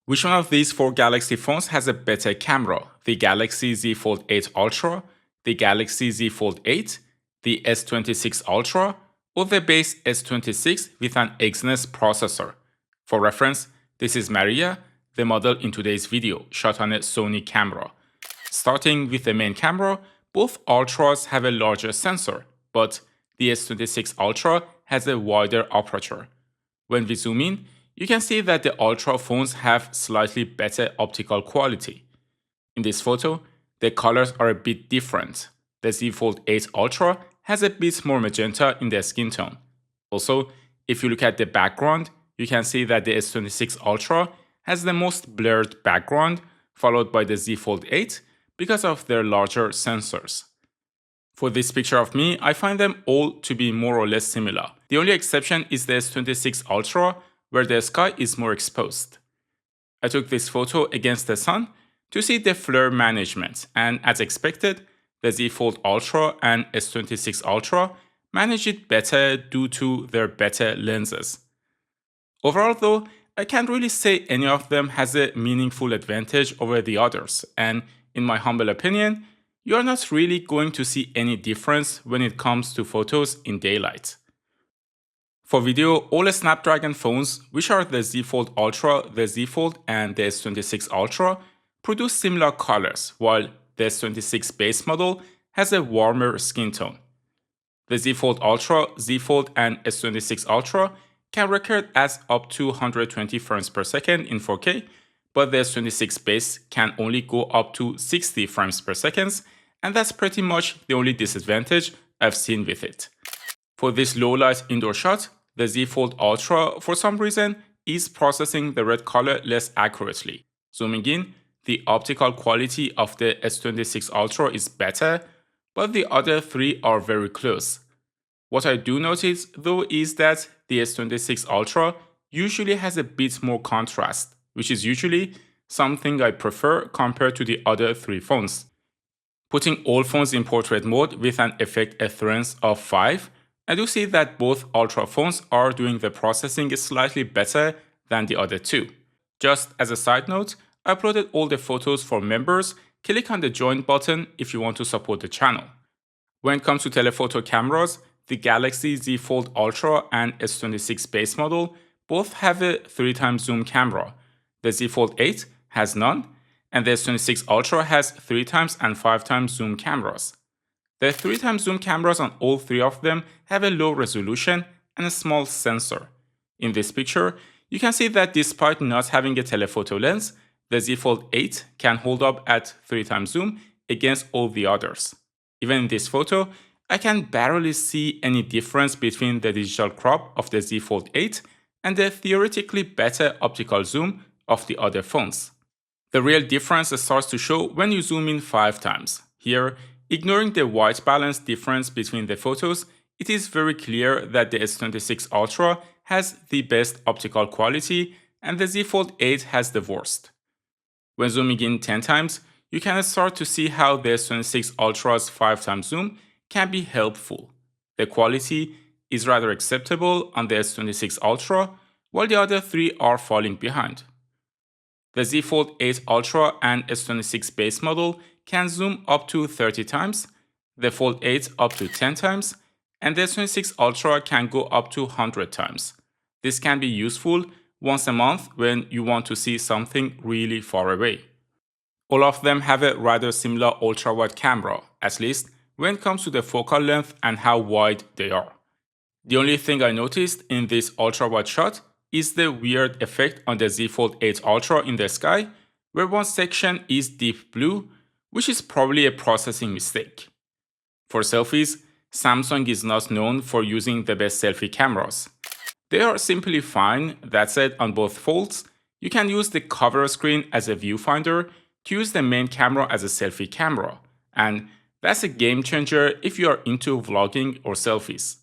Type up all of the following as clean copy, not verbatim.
Which one of these four Galaxy phones has a better camera? The Galaxy Z Fold 8 Ultra, the Galaxy Z Fold 8, the S26 Ultra, or the base S26 with an Exynos processor? For reference, this is Maria, the model in today's video, shot on a Sony camera. Starting with the main camera, both Ultras have a larger sensor, but the S26 Ultra has a wider aperture. When we zoom in, you can see that the Ultra phones have slightly better optical quality. In this photo, the colors are a bit different. The Z Fold 8 Ultra has a bit more magenta in the skin tone. Also, if you look at the background, you can see that the S26 Ultra has the most blurred background, followed by the Z Fold 8 because of their larger sensors. For this picture of me, I find them all to be more or less similar. The only exception is the S26 Ultra, where the sky is more exposed. I took this photo against the sun to see the flare management, and as expected, the Z Fold Ultra and S26 Ultra manage it better due to their better lenses. Overall though, I can't really say any of them has a meaningful advantage over the others, and in my humble opinion, you are not really going to see any difference when it comes to photos in daylight. For video, all Snapdragon phones, which are the Z Fold Ultra, the Z Fold, and the S26 Ultra, produce similar colors, while the S26 base model has a warmer skin tone. The Z Fold Ultra, Z Fold, and S26 Ultra can record as up to 120 frames per second in 4K, but the S26 base can only go up to 60 frames per second, and that's pretty much the only disadvantage I've seen with it. For this low light indoor shot, the Z Fold Ultra, for some reason, is processing the red color less accurately. Zooming in, the optical quality of the S26 Ultra is better, but the other three are very close. What I do notice, though, is that the S26 Ultra usually has a bit more contrast, which is usually something I prefer compared to the other three phones. Putting all phones in portrait mode with an effect adherence of 5, I do see that both Ultra phones are doing the processing slightly better than the other two. Just as a side note, I uploaded all the photos for members. Click on the join button if you want to support the channel. When it comes to telephoto cameras, the Galaxy Z Fold Ultra and S26 base model both have a 3x zoom camera. The Z Fold 8 has none, and the S26 Ultra has 3x and 5x zoom cameras. The 3x zoom cameras on all three of them have a low resolution and a small sensor. In this picture, you can see that despite not having a telephoto lens, the Z Fold 8 can hold up at 3x zoom against all the others. Even in this photo, I can barely see any difference between the digital crop of the Z Fold 8 and the theoretically better optical zoom of the other phones. The real difference starts to show when you zoom in 5 times. Here, ignoring the white balance difference between the photos, it is very clear that the S26 Ultra has the best optical quality and the Z Fold 8 has the worst. When zooming in 10 times, you can start to see how the S26 Ultra's 5x zoom can be helpful. The quality is rather acceptable on the S26 Ultra, while the other three are falling behind. The Z Fold 8 Ultra and S26 base model can zoom up to 30 times, the Fold 8 up to 10 times, and the S26 Ultra can go up to 100 times. This can be useful once a month when you want to see something really far away. All of them have a rather similar ultra-wide camera, at least when it comes to the focal length and how wide they are. The only thing I noticed in this ultra-wide shot is the weird effect on the Z Fold 8 Ultra in the sky, where one section is deep blue, which is probably a processing mistake. For selfies, Samsung is not known for using the best selfie cameras. They are simply fine. That said, on both folds, you can use the cover screen as a viewfinder to use the main camera as a selfie camera, and that's a game changer if you are into vlogging or selfies.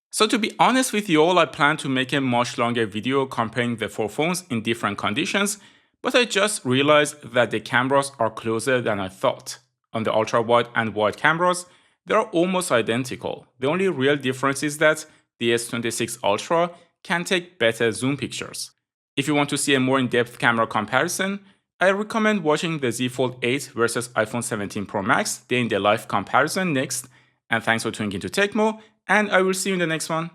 So to be honest with you all, I plan to make a much longer video comparing the four phones in different conditions, but I just realized that the cameras are closer than I thought. On the ultra-wide and wide cameras, they are almost identical. The only real difference is that the S26 Ultra can take better zoom pictures. If you want to see a more in-depth camera comparison, I recommend watching the Z Fold 8 versus iPhone 17 Pro Max day in the life comparison next. And thanks for tuning into Tecmo, and I will see you in the next one.